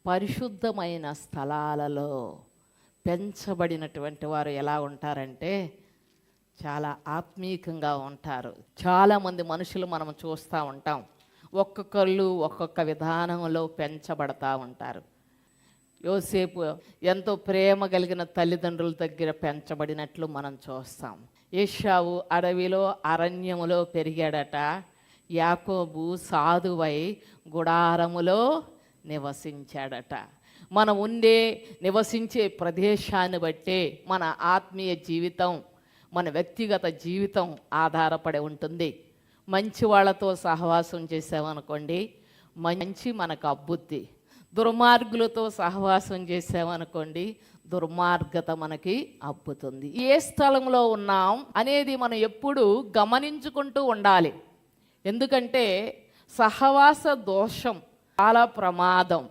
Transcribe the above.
పరిశుద్ధమైన స్థలాలలో పెంచబడినటువంటి వారు ఎలా ఉంటారంటే చాలా ఆత్మీయంగా ఉంటారు. చాలామంది మనుషులు మనం చూస్తూ ఉంటాం, ఒక్కొక్కళ్ళు ఒక్కొక్క విధానంలో పెంచబడతా ఉంటారు. యోసేపు ఎంతో ప్రేమ కలిగిన తల్లిదండ్రుల దగ్గర పెంచబడినట్లు మనం చూస్తాం. ఏశావు అడవిలో అరణ్యములో పెరిగాడట. యాకోబు సాధువై గుడారములో నివసించాడట. మనం నివసించే ప్రదేశాన్ని బట్టే మన ఆత్మీయ జీవితం, మన వ్యక్తిగత జీవితం ఆధారపడి ఉంటుంది. మంచి వాళ్ళతో సహవాసం చేసామనుకోండి, మంచి మనకు అబ్బుద్ది. దుర్మార్గులతో సహవాసం చేసామనుకోండి, దుర్మార్గత మనకి అబ్బుతుంది. ఏ స్థలంలో ఉన్నాం అనేది మనం ఎప్పుడు గమనించుకుంటూ ఉండాలి. ఎందుకంటే సహవాస దోషం చాలా ప్రమాదం.